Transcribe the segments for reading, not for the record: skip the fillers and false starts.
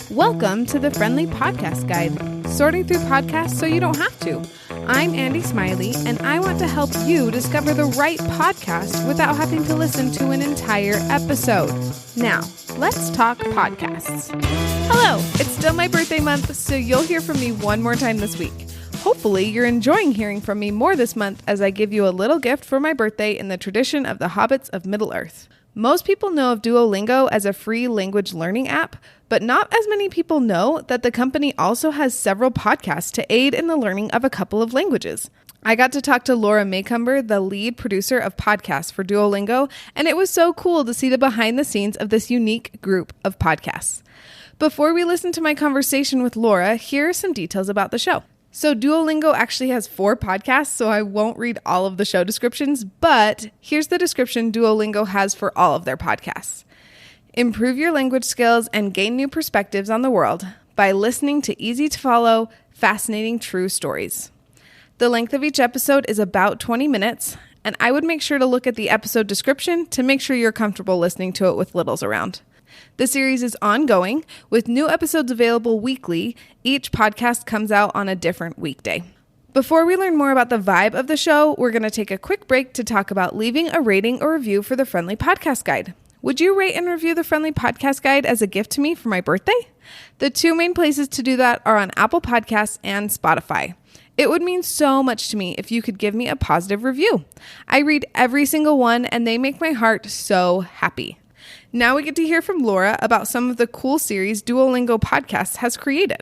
Welcome to the Friendly Podcast Guide, sorting through podcasts so you don't have to. I'm Andy Smiley, and I want to help you discover the right podcast without having to listen to an entire episode. Now, let's talk podcasts. Hello, it's still my birthday month, so you'll hear from me one more time this week. Hopefully, you're enjoying hearing from me more this month as I give you a little gift for my birthday in the tradition of the Hobbits of Middle-earth. Most people know of Duolingo as a free language learning app, but not as many people know that the company also has several podcasts to aid in the learning of a couple of languages. I got to talk to Laura Maycumber, the lead producer of podcasts for Duolingo, and it was so cool to see the behind the scenes of this unique group of podcasts. Before we listen to my conversation with Laura, here are some details about the show. So Duolingo actually has 4 podcasts, so I won't read all of the show descriptions, but here's the description Duolingo has for all of their podcasts. Improve your language skills and gain new perspectives on the world by listening to easy-to-follow, fascinating true stories. The length of each episode is about 20 minutes, and I would make sure to look at the episode description to make sure you're comfortable listening to it with littles around. The series is ongoing, with new episodes available weekly. Each podcast comes out on a different weekday. Before we learn more about the vibe of the show, we're going to take a quick break to talk about leaving a rating or review for the Friendly Podcast Guide. Would you rate and review the Friendly Podcast Guide as a gift to me for my birthday? The 2 main places to do that are on Apple Podcasts and Spotify. It would mean so much to me if you could give me a positive review. I read every single one, and they make my heart so happy. Now we get to hear from Laura about some of the cool series Duolingo Podcasts has created.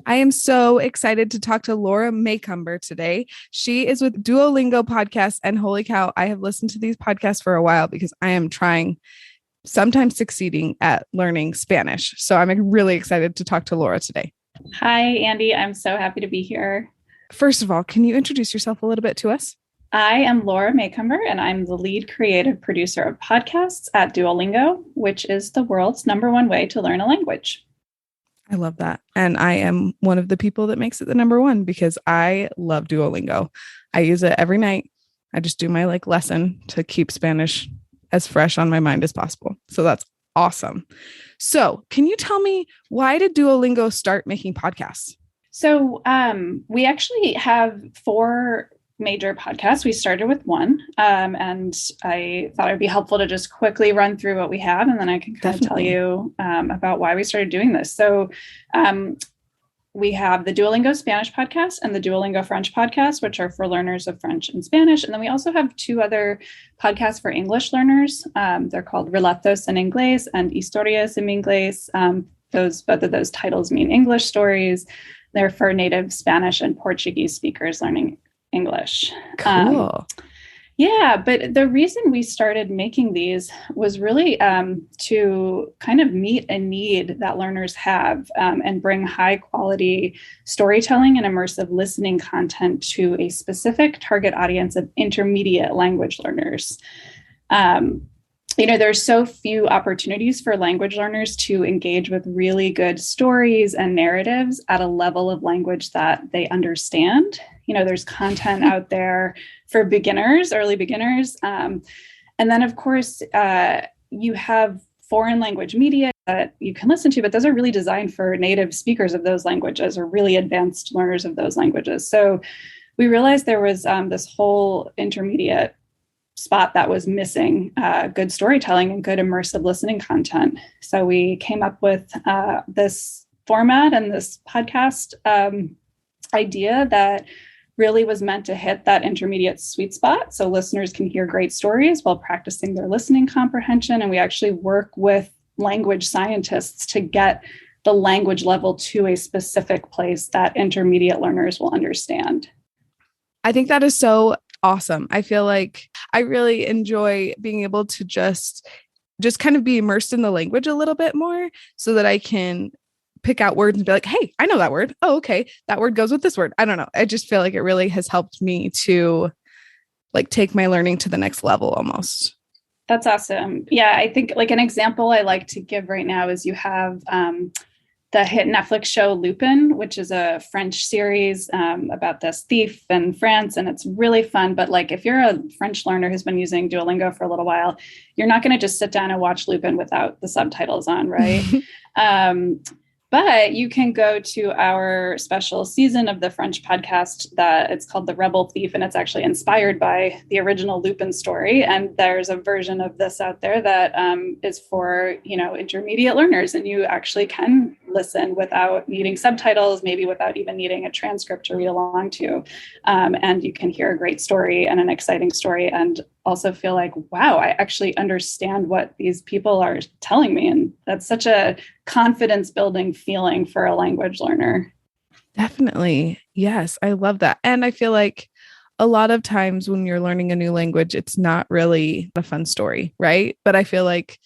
I am so excited to talk to Laura Maycumber today. She is with Duolingo Podcasts, and holy cow, I have listened to these podcasts for a while because I am sometimes succeeding at learning Spanish. So I'm really excited to talk to Laura today. Hi, Andy. I'm so happy to be here. First of all, can you introduce yourself a little bit to us? I am Laura Maycumber, and I'm the lead creative producer of podcasts at Duolingo, which is the world's #1 way to learn a language. I love that. And I am one of the people that makes it the #1 because I love Duolingo. I use it every night. I just do my lesson to keep Spanish as fresh on my mind as possible. So that's awesome. So can you tell me, why did Duolingo start making podcasts? So we actually have 4 major podcasts. We started with 1, and I thought it'd be helpful to just quickly run through what we have, and then I can kind of tell you about why we started doing this. So we have the Duolingo Spanish podcast and the Duolingo French podcast, which are for learners of French and Spanish. And then we also have 2 other podcasts for English learners. They're called Relatos en Inglés and Historias en Inglés. Both of those titles mean English stories. They're for native Spanish and Portuguese speakers learning English. Cool. But the reason we started making these was really to kind of meet a need that learners have and bring high quality storytelling and immersive listening content to a specific target audience of intermediate language learners. There's so few opportunities for language learners to engage with really good stories and narratives at a level of language that they understand. There's content out there for beginners, early beginners. And then, of course, you have foreign language media that you can listen to, but those are really designed for native speakers of those languages or really advanced learners of those languages. So we realized there was this whole intermediate spot that was missing good storytelling and good immersive listening content. So we came up with this format and this podcast idea that really was meant to hit that intermediate sweet spot so listeners can hear great stories while practicing their listening comprehension. And we actually work with language scientists to get the language level to a specific place that intermediate learners will understand. I think that is so awesome. I feel like I really enjoy being able to just kind of be immersed in the language a little bit more so that I can pick out words and be like, hey, I know that word. Oh, okay. That word goes with this word. I don't know. I just feel like it really has helped me to take my learning to the next level almost. That's awesome. Yeah. I think an example I like to give right now is you have the hit Netflix show Lupin, which is a French series about this thief in France. And it's really fun. But like, if you're a French learner who's been using Duolingo for a little while, you're not going to just sit down and watch Lupin without the subtitles on, right? But you can go to our special season of the French podcast that it's called The Rebel Thief, and it's actually inspired by the original Lupin story. And there's a version of this out there that is for, intermediate learners, and you actually can listen without needing subtitles, maybe without even needing a transcript to read along to. And you can hear a great story and an exciting story, and also feel like, wow, I actually understand what these people are telling me. And that's such a confidence building feeling for a language learner. Definitely. Yes. I love that. And I feel like a lot of times when you're learning a new language, it's not really a fun story, right? But I feel like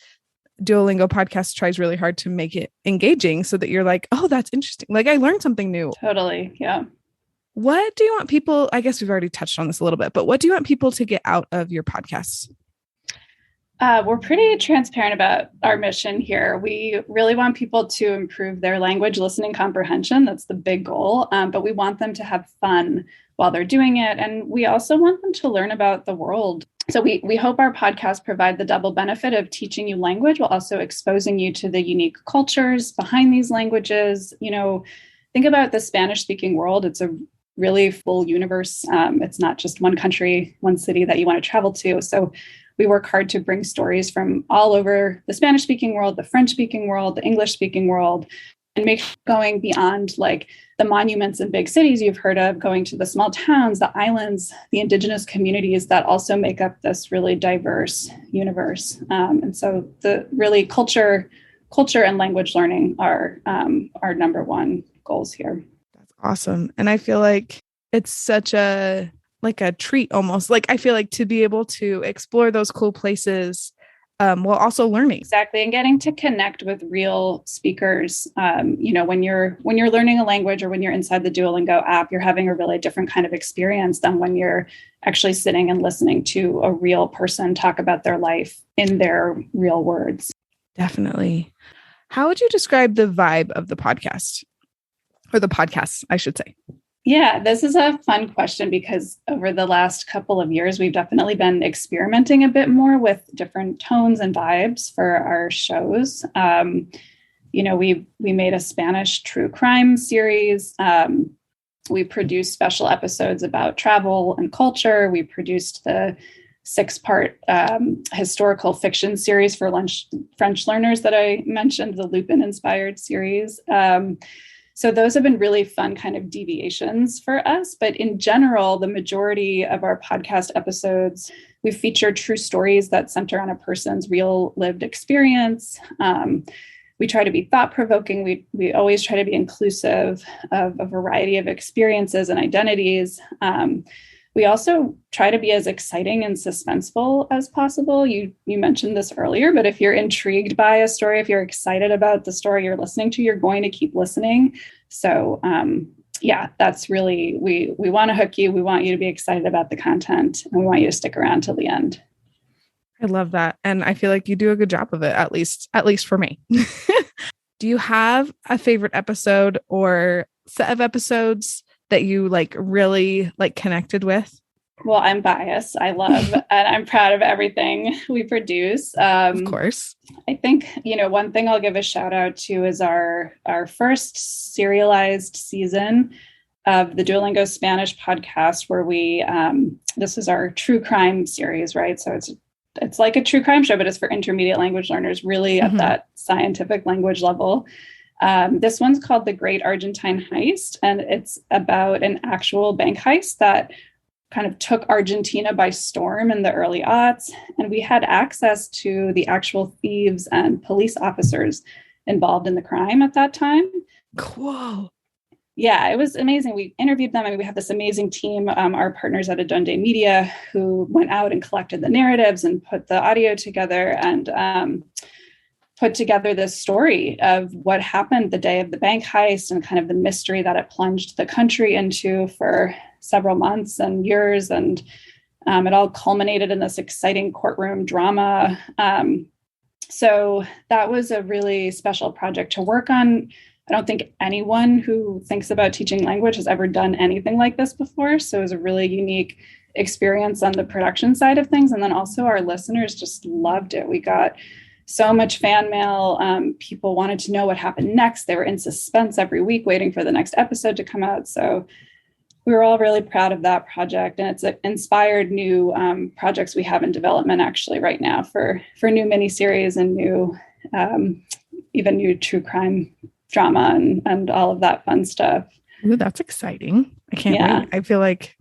Duolingo podcast tries really hard to make it engaging so that you're like, oh, that's interesting. Like I learned something new. Totally. Yeah. What do you want people, I guess we've already touched on this a little bit, but what do you want people to get out of your podcasts? We're pretty transparent about our mission here. We really want people to improve their language listening comprehension. That's the big goal. But we want them to have fun while they're doing it. And we also want them to learn about the world. So we hope our podcasts provide the double benefit of teaching you language while also exposing you to the unique cultures behind these languages. Think about the Spanish-speaking world. It's a really full universe. It's not just one country, one city that you want to travel to. So we work hard to bring stories from all over the Spanish-speaking world, the French-speaking world, the English-speaking world, and make sure going beyond like the monuments and big cities you've heard of, going to the small towns, the islands, the indigenous communities that also make up this really diverse universe. And so the really culture and language learning are our number one goals here. That's awesome. And I feel like it's such a treat almost. Like I feel like to be able to explore those cool places while also learning. Exactly. And getting to connect with real speakers. When you're learning a language or when you're inside the Duolingo app, you're having a really different kind of experience than when you're actually sitting and listening to a real person talk about their life in their real words. Definitely. How would you describe the vibe of the podcast? Or the podcasts, I should say. Yeah, this is a fun question because over the last couple of years, we've definitely been experimenting a bit more with different tones and vibes for our shows. We made a Spanish true crime series. We produced special episodes about travel and culture. We produced the 6-part historical fiction series for French learners that I mentioned, the Lupin-inspired series. So those have been really fun kind of deviations for us. But in general, the majority of our podcast episodes, we feature true stories that center on a person's real lived experience. We try to be thought-provoking. We always try to be inclusive of a variety of experiences and identities. We also try to be as exciting and suspenseful as possible. You mentioned this earlier, but if you're intrigued by a story, if you're excited about the story you're listening to, you're going to keep listening. So that's really, we want to hook you. We want you to be excited about the content, and we want you to stick around till the end. I love that. And I feel like you do a good job of it, at least for me. Do you have a favorite episode or set of episodes that you really connected with? Well, I'm biased. I love and I'm proud of everything we produce. Of course. I think, one thing I'll give a shout out to is our first serialized season of the Duolingo Spanish podcast, where we, this is our true crime series, right? So it's like a true crime show, but it's for intermediate language learners, really at that scientific language level. This one's called The Great Argentine Heist, and it's about an actual bank heist that kind of took Argentina by storm in the early aughts. And we had access to the actual thieves and police officers involved in the crime at that time. Cool. Yeah, it was amazing. We interviewed them. I mean, we have this amazing team, our partners at Adonde Media, who went out and collected the narratives and put the audio together and put together this story of what happened the day of the bank heist and kind of the mystery that it plunged the country into for several months and years. And it all culminated in this exciting courtroom drama. So that was a really special project to work on. I don't think anyone who thinks about teaching language has ever done anything like this before. So it was a really unique experience on the production side of things. And then also our listeners just loved it. We got so much fan mail. People wanted to know what happened next. They were in suspense every week waiting for the next episode to come out. So we were all really proud of that project. And it's inspired new projects we have in development actually right now for new miniseries and new, even new true crime drama and all of that fun stuff. Ooh, that's exciting. I can't wait. I feel like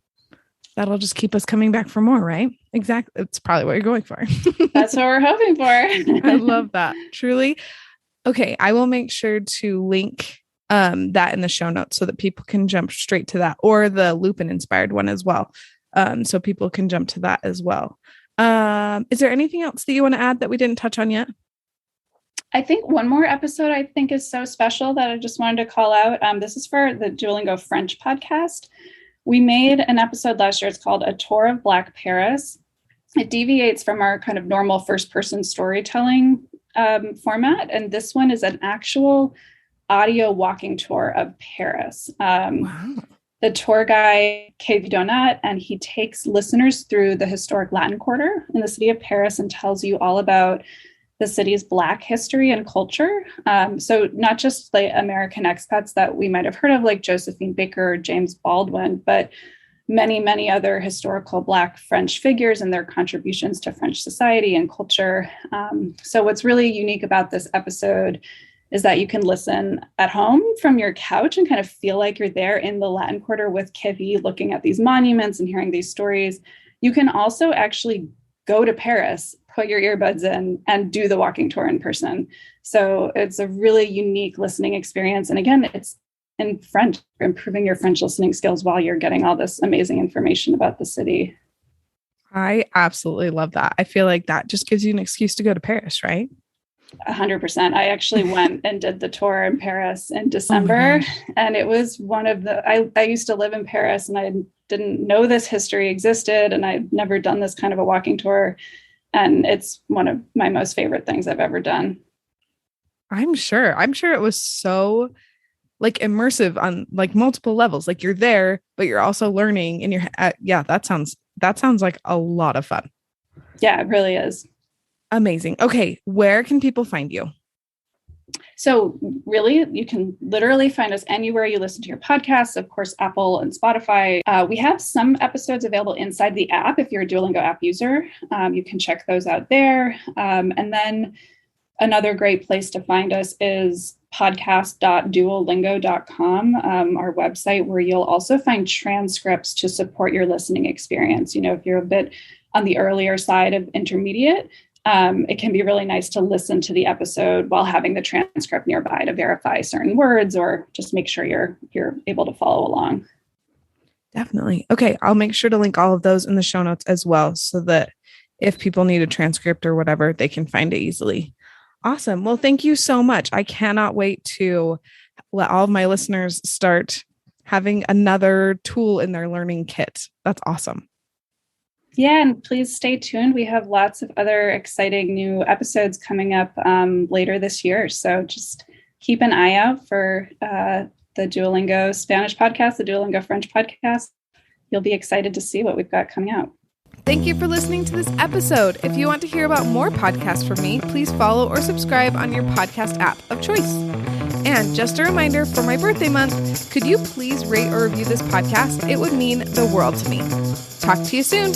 that'll just keep us coming back for more, right? Exactly. It's probably what you're going for. That's what we're hoping for. I love that. Truly. Okay. I will make sure to link that in the show notes so that people can jump straight to that, or the Lupin inspired one as well. So people can jump to that as well. Is there anything else that you want to add that we didn't touch on yet? I think one more episode I think is so special that I just wanted to call out. This is for the Duolingo French podcast. We made an episode last year. It's called A Tour of Black Paris. It deviates from our kind of normal first-person storytelling format. And this one is an actual audio walking tour of Paris. Wow. The tour guide, Kevin Donat, and he takes listeners through the historic Latin Quarter in the city of Paris and tells you all about the city's Black history and culture. So not just the American expats that we might have heard of, like Josephine Baker or James Baldwin, but many, many other historical Black French figures and their contributions to French society and culture. So what's really unique about this episode is that you can listen at home from your couch and kind of feel like you're there in the Latin Quarter with Kevin, looking at these monuments and hearing these stories. You can also actually go to Paris, put your earbuds in, and do the walking tour in person. So it's a really unique listening experience. And again, it's in French, improving your French listening skills while you're getting all this amazing information about the city. I absolutely love that. I feel like that just gives you an excuse to go to Paris, right? 100%. I actually went and did the tour in Paris in December. And it was one of the, I used to live in Paris and I didn't know this history existed. And I'd never done this kind of a walking tour. And it's one of my most favorite things I've ever done. I'm sure it was so like immersive on like multiple levels. Like you're there, but you're also learning and that sounds like a lot of fun. Yeah, it really is. Amazing. Okay. Where can people find you? So really, you can literally find us anywhere you listen to your podcasts, of course, Apple and Spotify. We have some episodes available inside the app. If you're a Duolingo app user, you can check those out there. And then another great place to find us is podcast.duolingo.com, our website, where you'll also find transcripts to support your listening experience. You know, if you're a bit on the earlier side of intermediate, it can be really nice to listen to the episode while having the transcript nearby to verify certain words or just make sure you're able to follow along. Definitely. Okay. I'll make sure to link all of those in the show notes as well, so that if people need a transcript or whatever, they can find it easily. Awesome. Well, thank you so much. I cannot wait to let all of my listeners start having another tool in their learning kit. That's awesome. Yeah, and please stay tuned. We have lots of other exciting new episodes coming up later this year. So just keep an eye out for the Duolingo Spanish podcast, the Duolingo French podcast. You'll be excited to see what we've got coming out. Thank you for listening to this episode. If you want to hear about more podcasts from me, please follow or subscribe on your podcast app of choice. And just a reminder, for my birthday month, could you please rate or review this podcast? It would mean the world to me. Talk to you soon.